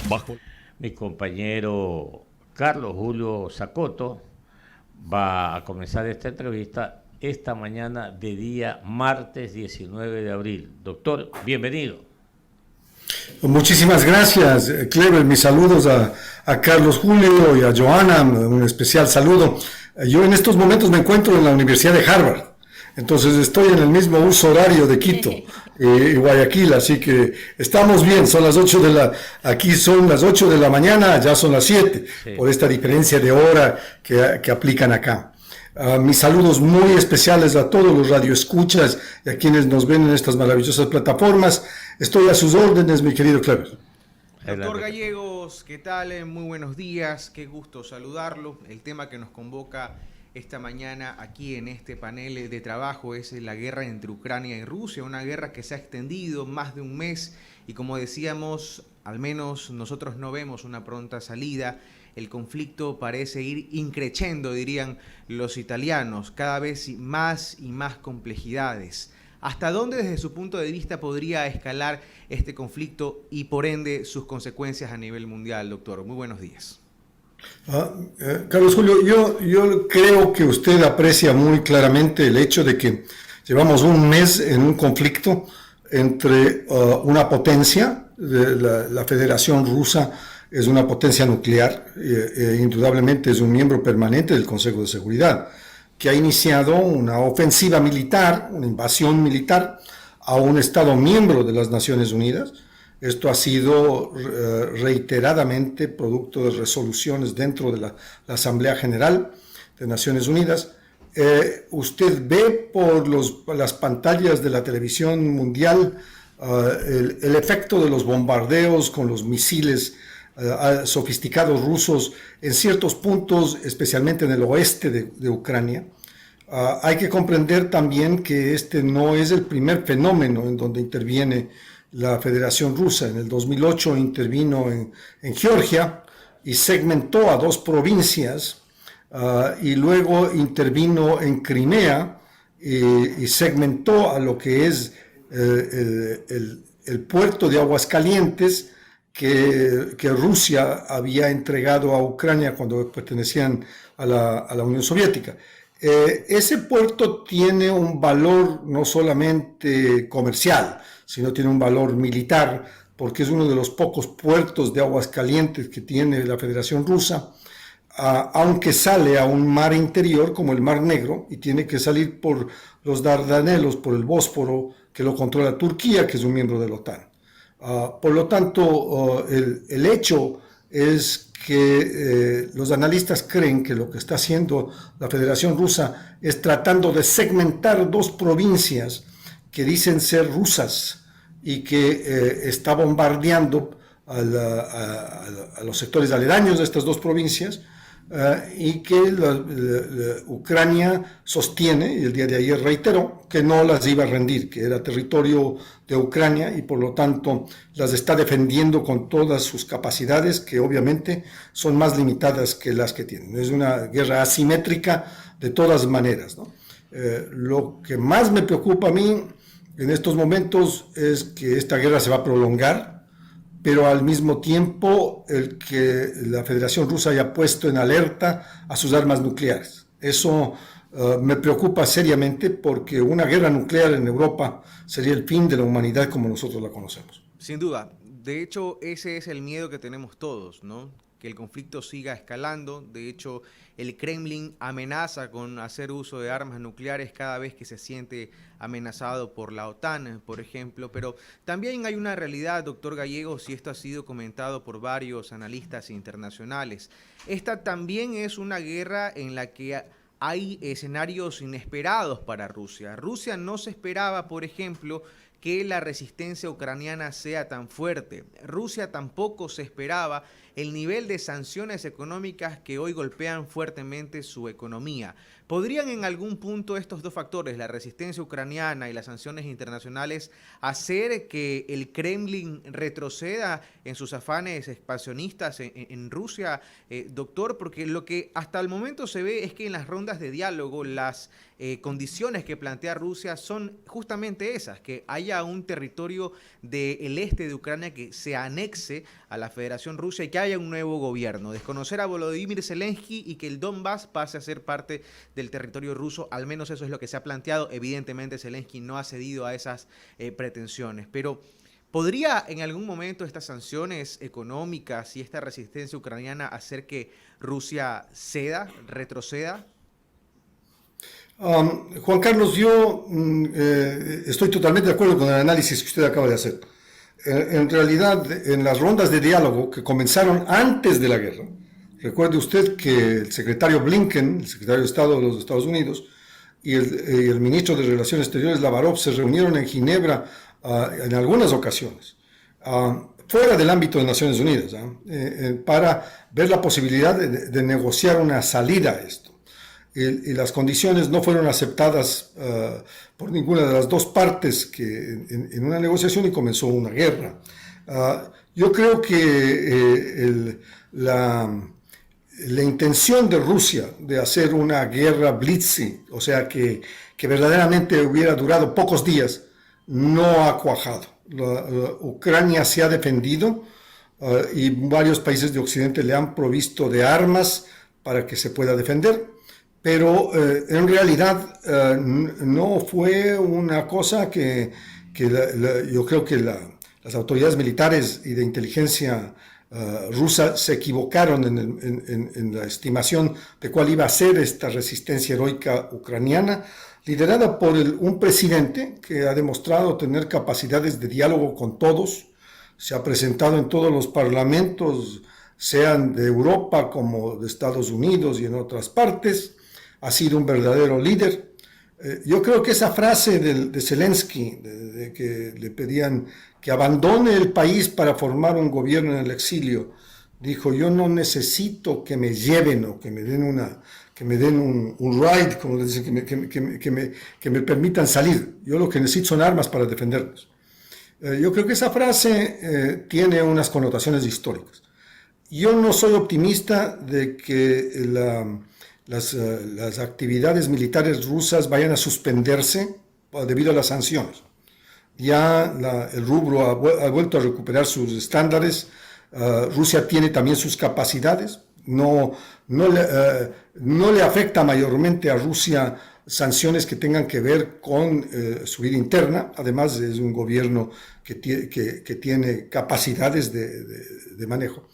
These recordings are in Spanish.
bajo. Mi compañero Carlos Julio Zacoto va a comenzar esta entrevista esta mañana de día martes 19 de abril. Doctor, bienvenido. Muchísimas gracias, Clever. Mis saludos a Carlos Julio y a Joana, un especial saludo. Yo en estos momentos me encuentro en la Universidad de Harvard, entonces estoy en el mismo uso horario de Quito y Guayaquil, así que estamos bien. Son las 8 aquí son las 8 de la mañana, allá son las 7, sí, por esta diferencia de hora que aplican acá. Mis saludos muy especiales a todos los radioescuchas y a quienes nos ven en estas maravillosas plataformas. Estoy a sus órdenes, mi querido Clever. Doctor Gallegos, ¿qué tal? Muy buenos días, qué gusto saludarlo. El tema que nos convoca esta mañana aquí en este panel de trabajo es la guerra entre Ucrania y Rusia, una guerra que se ha extendido más de un mes y, como decíamos, al menos nosotros no vemos una pronta salida. El conflicto parece ir increciendo, dirían los italianos, cada vez más y más complejidades. ¿Hasta dónde, desde su punto de vista, podría escalar este conflicto y, por ende, sus consecuencias a nivel mundial, doctor? Muy buenos días. Carlos Julio, yo creo que usted aprecia muy claramente el hecho de que llevamos un mes en un conflicto entre una potencia, la Federación Rusa, es una potencia nuclear, indudablemente es un miembro permanente del Consejo de Seguridad, que ha iniciado una ofensiva militar, una invasión militar a un Estado miembro de las Naciones Unidas. Esto ha sido reiteradamente producto de resoluciones dentro de la Asamblea General de Naciones Unidas. Usted ve por las pantallas de la televisión mundial el efecto de los bombardeos con los misiles sofisticados rusos en ciertos puntos, especialmente en el oeste de Ucrania. Hay que comprender también que este no es el primer fenómeno en donde interviene la Federación Rusa. En el 2008 intervino en Georgia y segmentó a dos provincias, y luego intervino en Crimea y segmentó a lo que es el puerto de Aguascalientes, que Rusia había entregado a Ucrania cuando pertenecían a la Unión Soviética. Ese puerto tiene un valor no solamente comercial, sino tiene un valor militar, porque es uno de los pocos puertos de aguas calientes que tiene la Federación Rusa, aunque sale a un mar interior como el Mar Negro y tiene que salir por los Dardanelos, por el Bósforo, que lo controla Turquía, que es un miembro de la OTAN. Por lo tanto, el hecho es que los analistas creen que lo que está haciendo la Federación Rusa es tratando de segmentar dos provincias que dicen ser rusas y que está bombardeando a los sectores aledaños de estas dos provincias, y que Ucrania sostiene, y el día de ayer reiteró, que no las iba a rendir, que era territorio de Ucrania y por lo tanto las está defendiendo con todas sus capacidades, que obviamente son más limitadas que las que tienen. Es una guerra asimétrica de todas maneras, ¿no? Lo que más me preocupa a mí en estos momentos es que esta guerra se va a prolongar, pero al mismo tiempo el que la Federación Rusa haya puesto en alerta a sus armas nucleares. Eso me preocupa seriamente, porque una guerra nuclear en Europa sería el fin de la humanidad como nosotros la conocemos. Sin duda. De hecho, ese es el miedo que tenemos todos, ¿no? Que el conflicto siga escalando. De hecho, el Kremlin amenaza con hacer uso de armas nucleares cada vez que se siente amenazado por la OTAN, por ejemplo. Pero también hay una realidad, doctor Gallegos, y esto ha sido comentado por varios analistas internacionales. Esta también es una guerra en la que hay escenarios inesperados para Rusia. Rusia no se esperaba, por ejemplo, que la resistencia ucraniana sea tan fuerte. Rusia tampoco se esperaba el nivel de sanciones económicas que hoy golpean fuertemente su economía. ¿Podrían en algún punto estos dos factores, la resistencia ucraniana y las sanciones internacionales, hacer que el Kremlin retroceda en sus afanes expansionistas en Rusia, doctor? Porque lo que hasta el momento se ve es que en las rondas de diálogo las condiciones que plantea Rusia son justamente esas, que haya haya un territorio del este de Ucrania que se anexe a la Federación Rusa y que haya un nuevo gobierno, desconocer a Volodymyr Zelensky y que el Donbass pase a ser parte del territorio ruso, al menos eso es lo que se ha planteado. Evidentemente Zelensky no ha cedido a esas pretensiones, pero ¿podría en algún momento estas sanciones económicas y esta resistencia ucraniana hacer que Rusia ceda, retroceda? Juan Carlos, yo estoy totalmente de acuerdo con el análisis que usted acaba de hacer. En realidad, en las rondas de diálogo que comenzaron antes de la guerra, recuerde usted que el secretario Blinken, el secretario de Estado de los Estados Unidos, y el ministro de Relaciones Exteriores, Lavrov, se reunieron en Ginebra en algunas ocasiones, fuera del ámbito de Naciones Unidas, para ver la posibilidad de negociar una salida a esto. Y las condiciones no fueron aceptadas por ninguna de las dos partes en una negociación y comenzó una guerra. Yo creo que la intención de Rusia de hacer una guerra blitzkrieg, o sea, que verdaderamente hubiera durado pocos días, no ha cuajado. Ucrania se ha defendido y varios países de Occidente le han provisto de armas para que se pueda defender, pero en realidad no fue una cosa que yo creo que las autoridades militares y de inteligencia rusa se equivocaron en la estimación de cuál iba a ser esta resistencia heroica ucraniana, liderada por un presidente que ha demostrado tener capacidades de diálogo con todos, se ha presentado en todos los parlamentos, sean de Europa como de Estados Unidos y en otras partes, ha sido un verdadero líder. Yo creo que esa frase de Zelensky, de que le pedían que abandone el país para formar un gobierno en el exilio, dijo: yo no necesito que me lleven o que me den un ride, como le dicen, que me permitan salir. Yo lo que necesito son armas para defendernos. Yo creo que esa frase tiene unas connotaciones históricas. Yo no soy optimista de que las actividades militares rusas vayan a suspenderse debido a las sanciones. Ya el rubro ha vuelto a recuperar sus estándares. Rusia tiene también sus capacidades. No le afecta mayormente a Rusia sanciones que tengan que ver con su vida interna. Además, es un gobierno que tiene capacidades de manejo.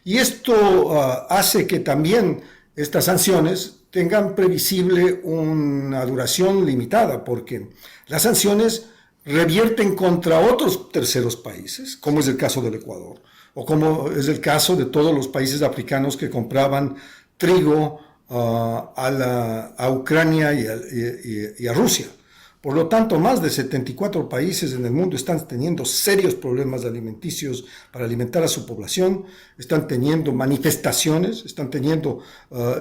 Y esto hace que también estas sanciones tengan previsible una duración limitada, porque las sanciones revierten contra otros terceros países, como es el caso del Ecuador, o como es el caso de todos los países africanos que compraban trigo a Ucrania y a Rusia. Por lo tanto, más de 74 países en el mundo están teniendo serios problemas alimenticios para alimentar a su población, están teniendo manifestaciones, están teniendo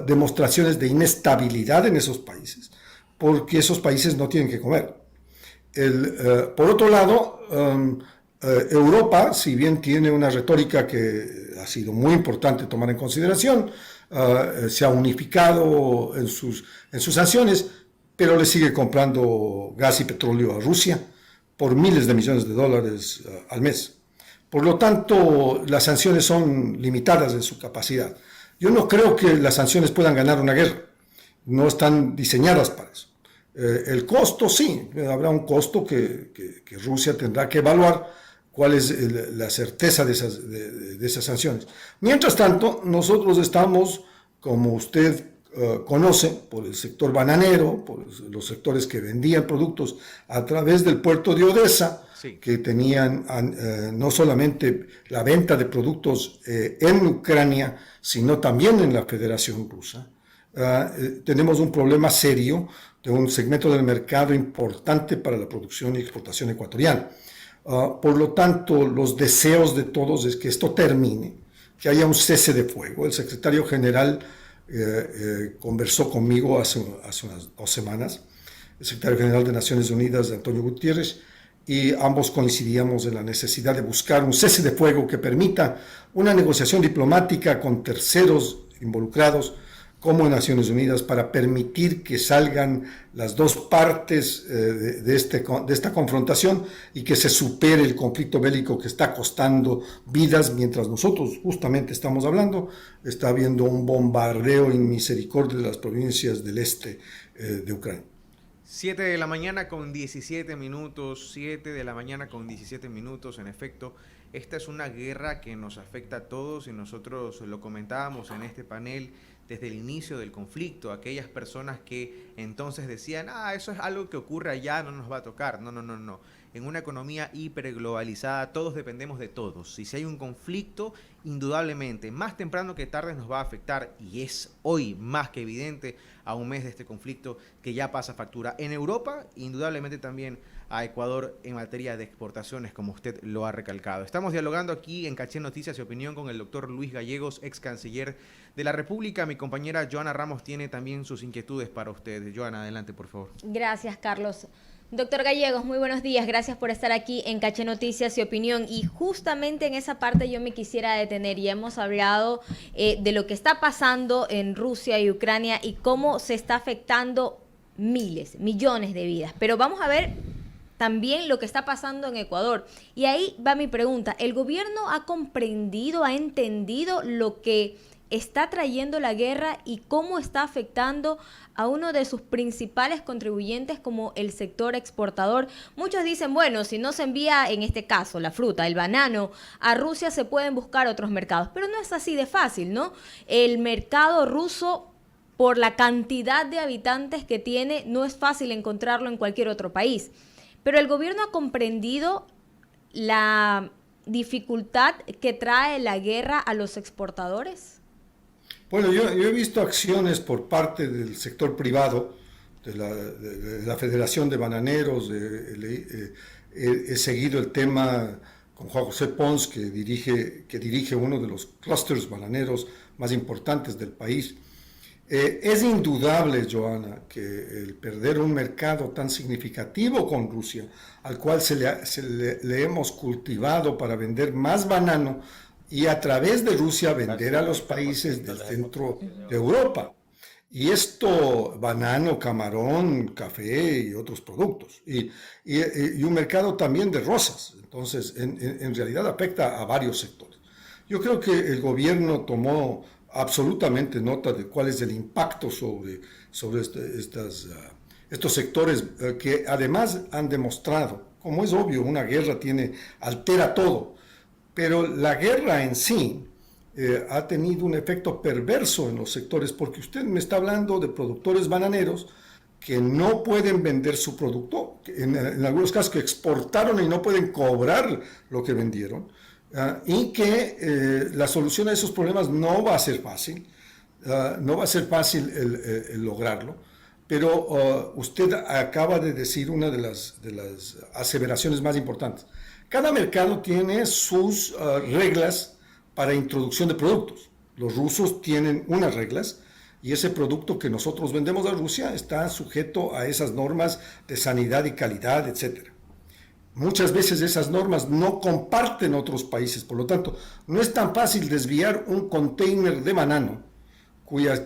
demostraciones de inestabilidad en esos países, porque esos países no tienen que comer. Por otro lado, Europa, si bien tiene una retórica que ha sido muy importante tomar en consideración, se ha unificado en sus sanciones, pero le sigue comprando gas y petróleo a Rusia por miles de millones de dólares al mes. Por lo tanto, las sanciones son limitadas en su capacidad. Yo no creo que las sanciones puedan ganar una guerra. No están diseñadas para eso. El costo, sí, habrá un costo que Rusia tendrá que evaluar cuál es la certeza de esas sanciones. Mientras tanto, nosotros estamos, como usted conoce, por el sector bananero, por los sectores que vendían productos a través del puerto de Odessa, sí, que tenían no solamente la venta de productos en Ucrania, sino también en la Federación Rusa. Tenemos un problema serio de un segmento del mercado importante para la producción y exportación ecuatoriana. Por lo tanto, los deseos de todos es que esto termine, que haya un cese de fuego. El secretario general conversó conmigo hace unas 2 semanas, el secretario general de Naciones Unidas, Antonio Gutiérrez, y ambos coincidíamos en la necesidad de buscar un cese de fuego que permita una negociación diplomática con terceros involucrados, como en Naciones Unidas para permitir que salgan las dos partes de esta confrontación y que se supere el conflicto bélico que está costando vidas, mientras nosotros justamente estamos hablando, está habiendo un bombardeo inmisericordia de las provincias del este de Ucrania. 7 de la mañana con 17 minutos, 7 de la mañana con 17 minutos, en efecto, esta es una guerra que nos afecta a todos y nosotros lo comentábamos en este panel desde el inicio del conflicto, aquellas personas que entonces decían, eso es algo que ocurre allá, no nos va a tocar. No. En una economía hiperglobalizada todos dependemos de todos. Y si hay un conflicto, indudablemente, más temprano que tarde nos va a afectar, y es hoy más que evidente a un mes de este conflicto que ya pasa factura en Europa, indudablemente también a Ecuador en materia de exportaciones, como usted lo ha recalcado. Estamos dialogando aquí en Caché Noticias y Opinión con el doctor Luis Gallegos, ex canciller de la República. Mi compañera Joana Ramos tiene también sus inquietudes para ustedes. Joana, adelante, por favor. Gracias, Carlos. Doctor Gallegos, muy buenos días. Gracias por estar aquí en Caché Noticias y Opinión. Y justamente en esa parte yo me quisiera detener. Ya hemos hablado de lo que está pasando en Rusia y Ucrania y cómo se está afectando miles, millones de vidas. Pero vamos a ver también lo que está pasando en Ecuador. Y ahí va mi pregunta. ¿El gobierno ha comprendido, ha entendido lo que está trayendo la guerra y cómo está afectando a uno de sus principales contribuyentes como el sector exportador? Muchos dicen, bueno, si no se envía, en este caso, la fruta, el banano, a Rusia se pueden buscar otros mercados. Pero no es así de fácil, ¿no? El mercado ruso, por la cantidad de habitantes que tiene, no es fácil encontrarlo en cualquier otro país. Pero el gobierno ha comprendido la dificultad que trae la guerra a los exportadores. Bueno, yo he visto acciones por parte del sector privado, de la Federación de Bananeros, he seguido el tema con Juan José Pons, que dirige uno de los clústeres bananeros más importantes del país. Es indudable, Joana, que el perder un mercado tan significativo con Rusia, al cual le hemos cultivado para vender más banano y a través de Rusia vender a los países del centro de Europa. Y esto, banano, camarón, café y otros productos. Y un mercado también de rosas. Entonces, en realidad afecta a varios sectores. Yo creo que el gobierno tomó absolutamente nota de cuál es el impacto sobre estos sectores que además han demostrado, como es obvio, una guerra altera todo, pero la guerra en sí ha tenido un efecto perverso en los sectores, porque usted me está hablando de productores bananeros que no pueden vender su producto, en algunos casos que exportaron y no pueden cobrar lo que vendieron. Y que la solución a esos problemas no va a ser fácil, el lograrlo, pero usted acaba de decir una de las aseveraciones más importantes. Cada mercado tiene sus reglas para introducción de productos. Los rusos tienen unas reglas y ese producto que nosotros vendemos a Rusia está sujeto a esas normas de sanidad y calidad, etcétera. Muchas veces esas normas no comparten otros países, por lo tanto, no es tan fácil desviar un container de banano cuyos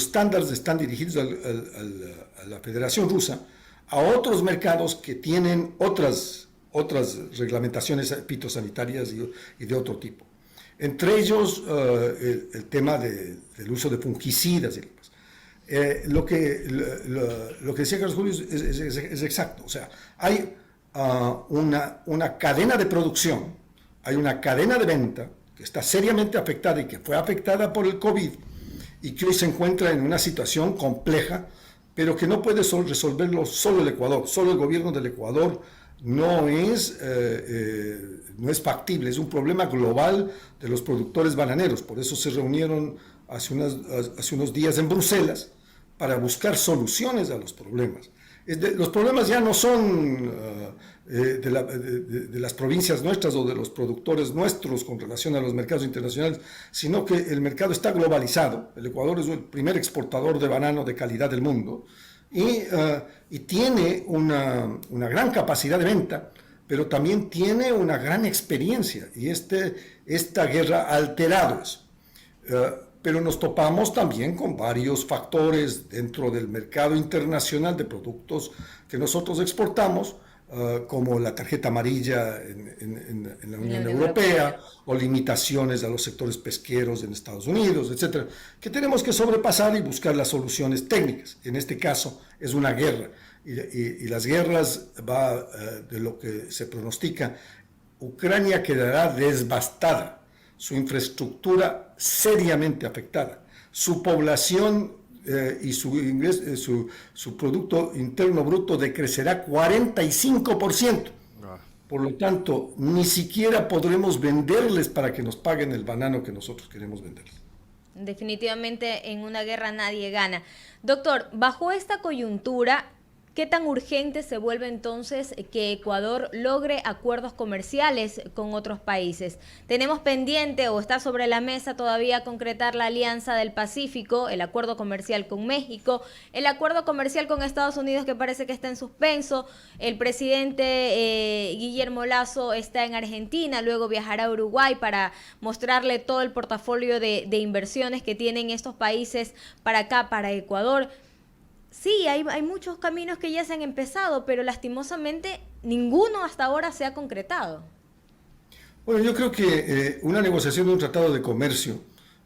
estándares están dirigidos a la Federación Rusa a otros mercados que tienen otras reglamentaciones fitosanitarias y de otro tipo. Entre ellos, el tema del uso de fungicidas. Lo que decía Carlos Julio es exacto. O sea, hay una cadena de producción, hay una cadena de venta que está seriamente afectada y que fue afectada por el COVID y que hoy se encuentra en una situación compleja, pero que no puede resolverlo solo el Ecuador, solo el gobierno del Ecuador no es factible, es un problema global de los productores bananeros. Por eso se reunieron hace unos días en Bruselas para buscar soluciones a los problemas. Los problemas ya no son de las provincias nuestras o de los productores nuestros con relación a los mercados internacionales, sino que el mercado está globalizado. El Ecuador es el primer exportador de banano de calidad del mundo y tiene una gran capacidad de venta, pero también tiene una gran experiencia y esta guerra ha alterado eso. pero nos topamos también con varios factores dentro del mercado internacional de productos que nosotros exportamos, como la tarjeta amarilla en la Unión Europea, o limitaciones a los sectores pesqueros en Estados Unidos, etcétera, que tenemos que sobrepasar y buscar las soluciones técnicas. En este caso es una guerra, y las guerras va de lo que se pronostica. Ucrania quedará devastada, su infraestructura seriamente afectada, su población y su Producto Interno Bruto decrecerá 45%. Por lo tanto, ni siquiera podremos venderles para que nos paguen el banano que nosotros queremos venderles. Definitivamente en una guerra nadie gana. Doctor, bajo esta coyuntura, ¿qué tan urgente se vuelve entonces que Ecuador logre acuerdos comerciales con otros países? Tenemos pendiente o está sobre la mesa todavía concretar la Alianza del Pacífico, el acuerdo comercial con México, el acuerdo comercial con Estados Unidos que parece que está en suspenso. El presidente Guillermo Lasso está en Argentina, luego viajará a Uruguay para mostrarle todo el portafolio de inversiones que tienen estos países para acá, para Ecuador. Sí, hay muchos caminos que ya se han empezado, pero lastimosamente ninguno hasta ahora se ha concretado. Bueno, yo creo que una negociación de un tratado de comercio,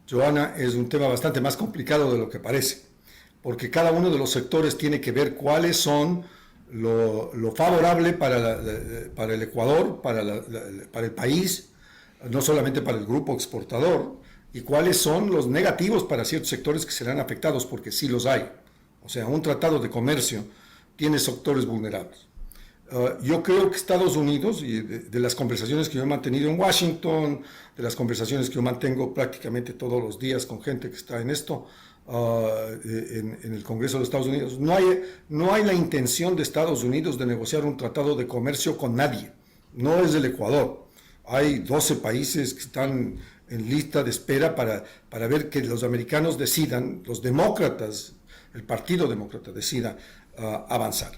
Joana, es un tema bastante más complicado de lo que parece, porque cada uno de los sectores tiene que ver cuáles son lo favorable para el Ecuador, para el país, no solamente para el grupo exportador, y cuáles son los negativos para ciertos sectores que serán afectados, porque sí los hay. O sea, un tratado de comercio tiene sectores vulnerables. Yo creo que Estados Unidos, y de las conversaciones que yo he mantenido en Washington, de las conversaciones que yo mantengo prácticamente todos los días con gente que está en esto, en el Congreso de Estados Unidos, no hay la intención de Estados Unidos de negociar un tratado de comercio con nadie. No es el Ecuador. Hay 12 países que están en lista de espera para ver que los americanos decidan, los demócratas, el Partido Demócrata decida avanzar.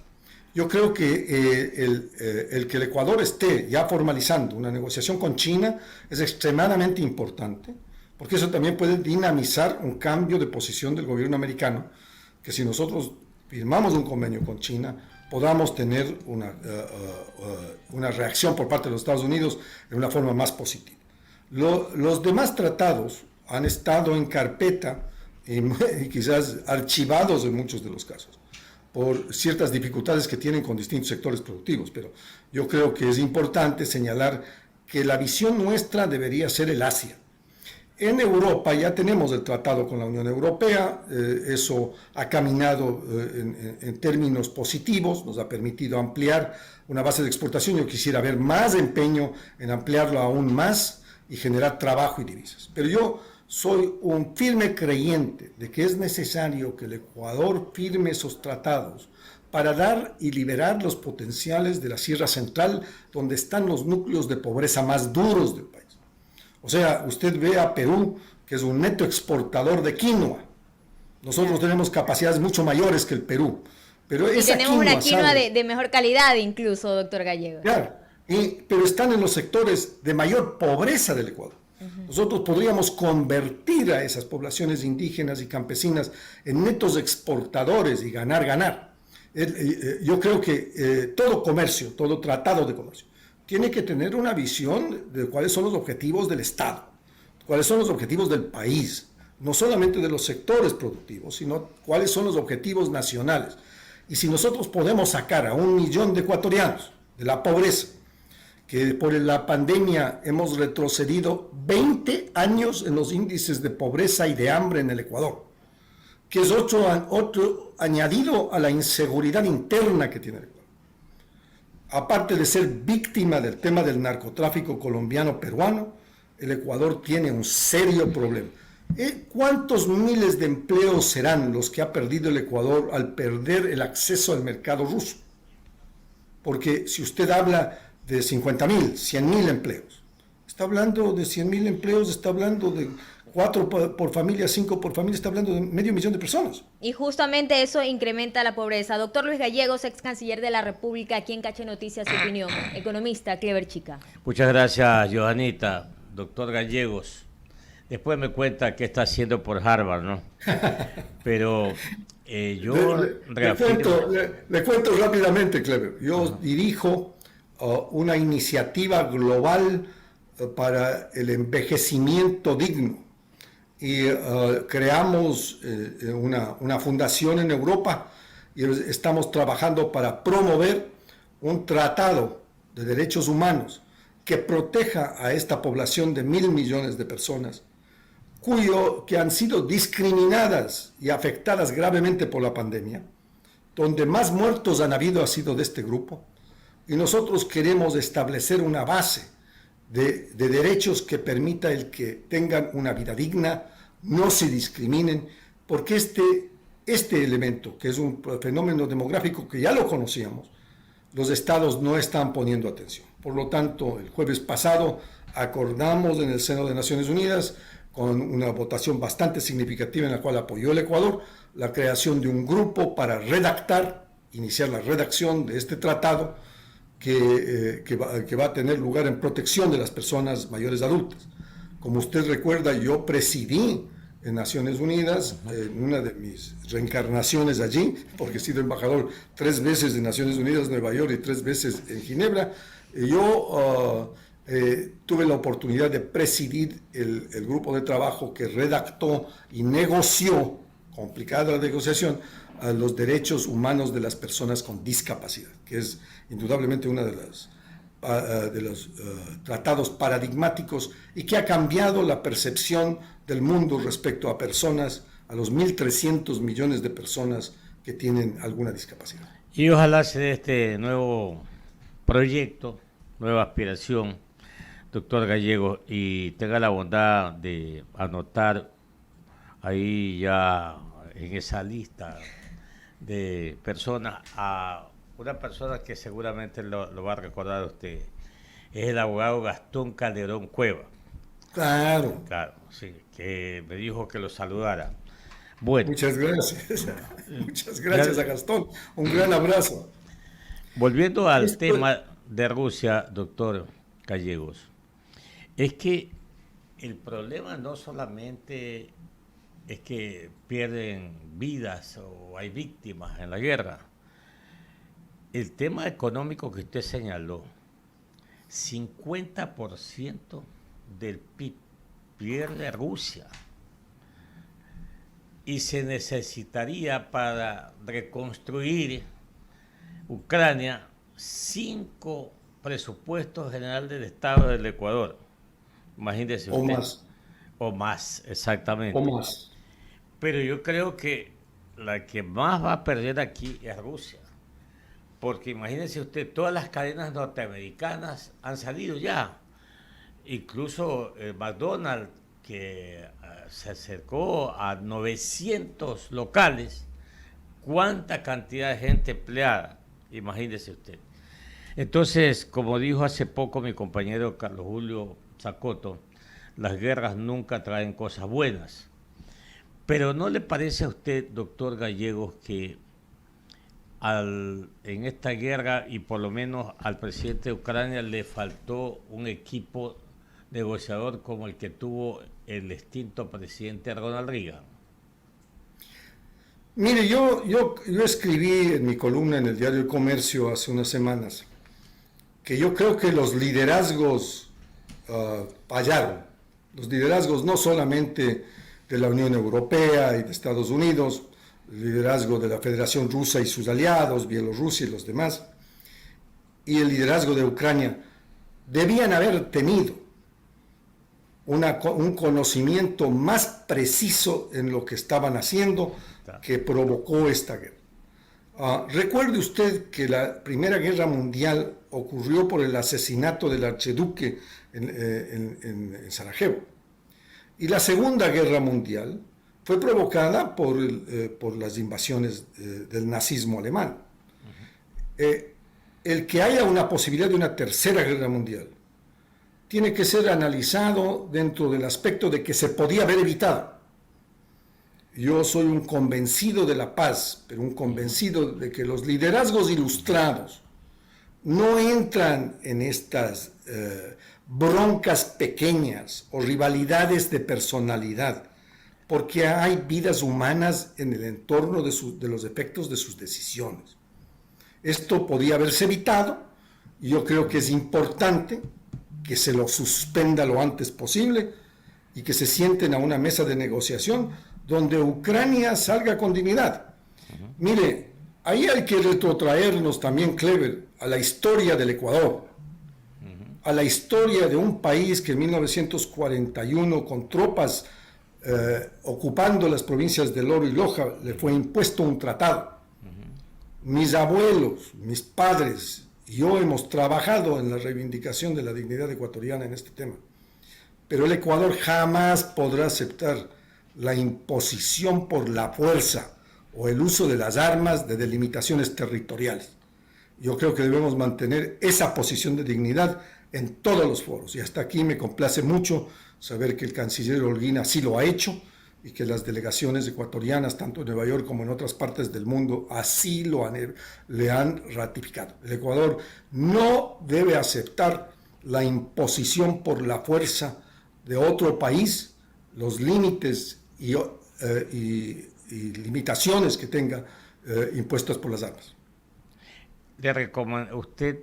Yo creo que el que el Ecuador esté ya formalizando una negociación con China es extremadamente importante, porque eso también puede dinamizar un cambio de posición del gobierno americano, que si nosotros firmamos un convenio con China, podamos tener una reacción por parte de los Estados Unidos de una forma más positiva. Los demás tratados han estado en carpeta y quizás archivados en muchos de los casos, por ciertas dificultades que tienen con distintos sectores productivos, pero yo creo que es importante señalar que la visión nuestra debería ser el Asia. En Europa ya tenemos el tratado con la Unión Europea, eso ha caminado en términos positivos, nos ha permitido ampliar una base de exportación. Yo quisiera ver más empeño en ampliarlo aún más y generar trabajo y divisas. Pero yo soy un firme creyente de que es necesario que el Ecuador firme esos tratados para dar y liberar los potenciales de la Sierra Central, donde están los núcleos de pobreza más duros del país. O sea, usted ve a Perú, que es un neto exportador de quinoa. Nosotros tenemos capacidades mucho mayores que el Perú. Pero y tenemos una quinoa de mejor calidad incluso, doctor Gallego. Claro, pero están en los sectores de mayor pobreza del Ecuador. Nosotros podríamos convertir a esas poblaciones indígenas y campesinas en netos exportadores y ganar. Yo creo que todo comercio, todo tratado de comercio, tiene que tener una visión de cuáles son los objetivos del Estado, cuáles son los objetivos del país, no solamente de los sectores productivos, sino cuáles son los objetivos nacionales. Y si nosotros podemos sacar a 1 millón de ecuatorianos de la pobreza, que por la pandemia hemos retrocedido 20 años en los índices de pobreza y de hambre en el Ecuador, que es otro añadido a la inseguridad interna que tiene el Ecuador. Aparte de ser víctima del tema del narcotráfico colombiano-peruano, el Ecuador tiene un serio problema. ¿Cuántos miles de empleos serán los que ha perdido el Ecuador al perder el acceso al mercado ruso? Porque si usted habla de 50.000, 100.000 empleos. Está hablando de 100.000 empleos, está hablando de 4 por familia, 5 por familia, está hablando de 500.000 de personas. Y justamente eso incrementa la pobreza. Doctor Luis Gallegos, ex canciller de la República, aquí en Caché Noticias, su opinión. Economista, Clever Chica. Muchas gracias, Joanita. Doctor Gallegos, Después me cuenta qué está haciendo por Harvard, ¿no? Pero yo reafirmo... Le cuento rápidamente, Clever. Yo dirijo una iniciativa global para el envejecimiento digno. Y creamos una fundación en Europa y estamos trabajando para promover un tratado de derechos humanos que proteja a esta población de 1.000 millones de personas que han sido discriminadas y afectadas gravemente por la pandemia, donde más muertos han habido ha sido de este grupo, y nosotros queremos establecer una base de derechos que permita el que tengan una vida digna, no se discriminen, porque este elemento, que es un fenómeno demográfico que ya lo conocíamos, los estados no están poniendo atención. Por lo tanto, el jueves pasado acordamos en el seno de Naciones Unidas, con una votación bastante significativa en la cual apoyó el Ecuador, la creación de un grupo para iniciar la redacción de este tratado que va a tener lugar en protección de las personas mayores adultas. Como usted recuerda, yo presidí en Naciones Unidas, en una de mis reencarnaciones allí, porque he sido embajador 3 veces de Naciones Unidas, Nueva York, y 3 veces en Ginebra. Yo tuve la oportunidad de presidir el grupo de trabajo que redactó y negoció, complicada la negociación, a los derechos humanos de las personas con discapacidad, que es indudablemente uno de los tratados paradigmáticos y que ha cambiado la percepción del mundo respecto a personas, a los 1.300 millones de personas que tienen alguna discapacidad. Y ojalá se dé este nuevo proyecto, nueva aspiración, doctor Gallegos, y tenga la bondad de anotar ahí ya en esa lista de personas a una persona que seguramente lo va a recordar a usted. Es el abogado Gastón Calderón Cueva. Claro. Claro, sí, que me dijo que lo saludara. Bueno. Muchas gracias. Muchas gracias a Gastón. Un gran abrazo. Volviendo al tema de Rusia, doctor Gallegos, es que el problema no solamente es que pierden vidas o hay víctimas en la guerra. El tema económico que usted señaló, 50% del PIB pierde Rusia y se necesitaría para reconstruir Ucrania 5 presupuestos generales del Estado del Ecuador. Imagínese usted. O más. O más, exactamente. O más. Pero yo creo que la que más va a perder aquí es Rusia. Porque imagínese usted, todas las cadenas norteamericanas han salido ya. Incluso McDonald's, que se acercó a 900 locales. ¿Cuánta cantidad de gente empleada? Imagínese usted. Entonces, como dijo hace poco mi compañero Carlos Julio Sacoto, las guerras nunca traen cosas buenas. Pero ¿no le parece a usted, doctor Gallegos, que en esta guerra, y por lo menos al presidente de Ucrania, le faltó un equipo negociador como el que tuvo el extinto presidente Ronald Reagan? Mire, yo escribí en mi columna en el diario El Comercio hace unas semanas que yo creo que los liderazgos fallaron. Los liderazgos no solamente de la Unión Europea y de Estados Unidos, el liderazgo de la Federación Rusa y sus aliados, Bielorrusia y los demás, y el liderazgo de Ucrania, debían haber tenido un conocimiento más preciso en lo que estaban haciendo que provocó esta guerra. Recuerde usted que la Primera Guerra Mundial ocurrió por el asesinato del archiduque en Sarajevo. Y la Segunda Guerra Mundial fue provocada por las invasiones del nazismo alemán. El que haya una posibilidad de una Tercera Guerra Mundial tiene que ser analizado dentro del aspecto de que se podía haber evitado. Yo soy un convencido de la paz, pero un convencido de que los liderazgos ilustrados no entran en estas broncas pequeñas o rivalidades de personalidad, porque hay vidas humanas en el entorno de los efectos de sus decisiones. Esto podía haberse evitado, y yo creo que es importante que se lo suspenda lo antes posible y que se sienten a una mesa de negociación donde Ucrania salga con dignidad. Mire, ahí hay que retrotraernos también, Clever, a la historia del Ecuador, a la historia de un país que en 1941, con tropas ocupando las provincias del Oro y Loja, le fue impuesto un tratado. Mis abuelos, mis padres y yo hemos trabajado en la reivindicación de la dignidad ecuatoriana en este tema. Pero el Ecuador jamás podrá aceptar la imposición por la fuerza o el uso de las armas de delimitaciones territoriales. Yo creo que debemos mantener esa posición de dignidad en todos los foros. Y hasta aquí me complace mucho saber que el canciller Holguín así lo ha hecho y que las delegaciones ecuatorianas, tanto en Nueva York como en otras partes del mundo, así le han ratificado. El Ecuador no debe aceptar la imposición por la fuerza de otro país, los límites y limitaciones que tenga impuestas por las armas. ¿Usted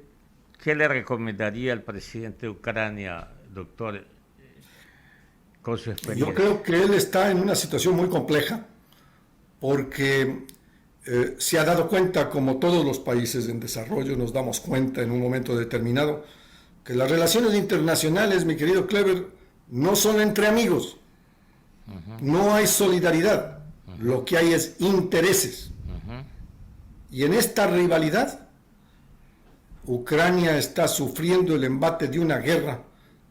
qué le recomendaría al presidente de Ucrania, doctor, con su experiencia? Yo creo que él está en una situación muy compleja porque se ha dado cuenta, como todos los países en desarrollo nos damos cuenta en un momento determinado, que las relaciones internacionales, mi querido Clever, no son entre amigos. No hay solidaridad. Lo que hay es intereses. Y en esta rivalidad, Ucrania está sufriendo el embate de una guerra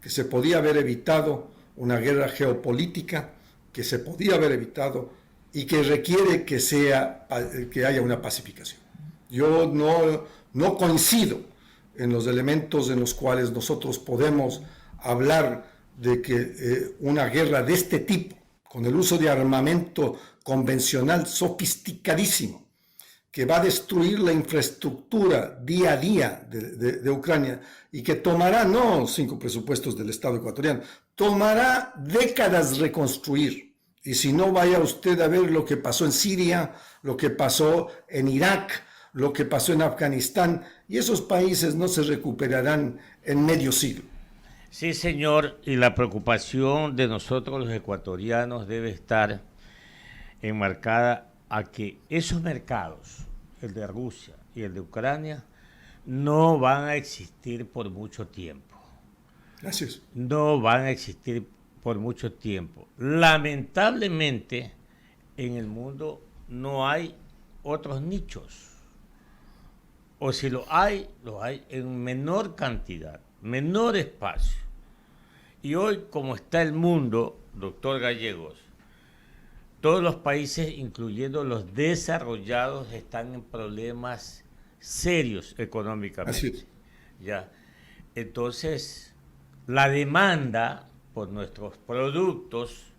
que se podía haber evitado, una guerra geopolítica que se podía haber evitado y que requiere que haya una pacificación. Yo no coincido en los elementos en los cuales nosotros podemos hablar de que una guerra de este tipo, con el uso de armamento convencional sofisticadísimo, que va a destruir la infraestructura día a día de Ucrania y que tomará no 5 presupuestos del Estado ecuatoriano, tomará décadas reconstruir. Y si no, vaya usted a ver lo que pasó en Siria, lo que pasó en Irak, lo que pasó en Afganistán, y esos países no se recuperarán en medio siglo. Sí, señor, y la preocupación de nosotros los ecuatorianos debe estar enmarcada a que esos mercados, el de Rusia y el de Ucrania, no van a existir por mucho tiempo. Gracias. No van a existir por mucho tiempo. Lamentablemente, en el mundo no hay otros nichos. O si lo hay en menor cantidad, menor espacio. Y hoy, como está el mundo, doctor Gallegos, todos los países, incluyendo los desarrollados, están en problemas serios económicamente. Así es. Ya. Entonces, la demanda por nuestros productos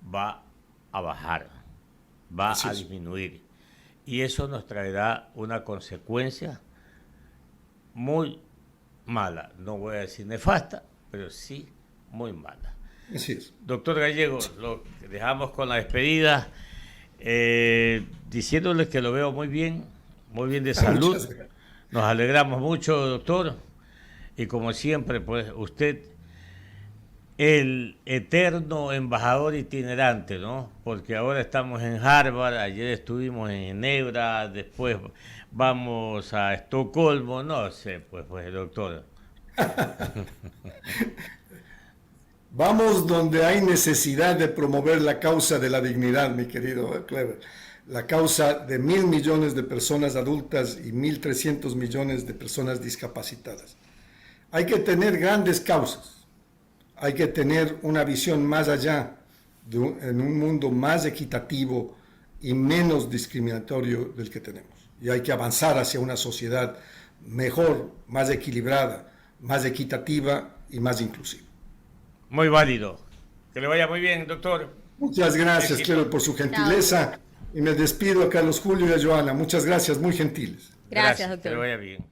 va a bajar, va a disminuir. Y eso nos traerá una consecuencia muy mala. No voy a decir nefasta, pero sí muy mala. Así es. Doctor Gallegos, lo dejamos con la despedida, diciéndole que lo veo muy bien de salud. Nos alegramos mucho, doctor. Y como siempre, pues usted, el eterno embajador itinerante, ¿no? Porque ahora estamos en Harvard, ayer estuvimos en Ginebra, después vamos a Estocolmo, no sé, pues doctor. Vamos donde hay necesidad de promover la causa de la dignidad, mi querido Clever. La causa de 1.000 millones de personas adultas y 1.300 millones de personas discapacitadas. Hay que tener grandes causas. Hay que tener una visión más allá, en un mundo más equitativo y menos discriminatorio del que tenemos. Y hay que avanzar hacia una sociedad mejor, más equilibrada, más equitativa y más inclusiva. Muy válido. Que le vaya muy bien, doctor. Muchas gracias, Clever, por su gentileza. Y me despido a Carlos Julio y a Joana. Muchas gracias, muy gentiles. Gracias, doctor. Que le vaya bien.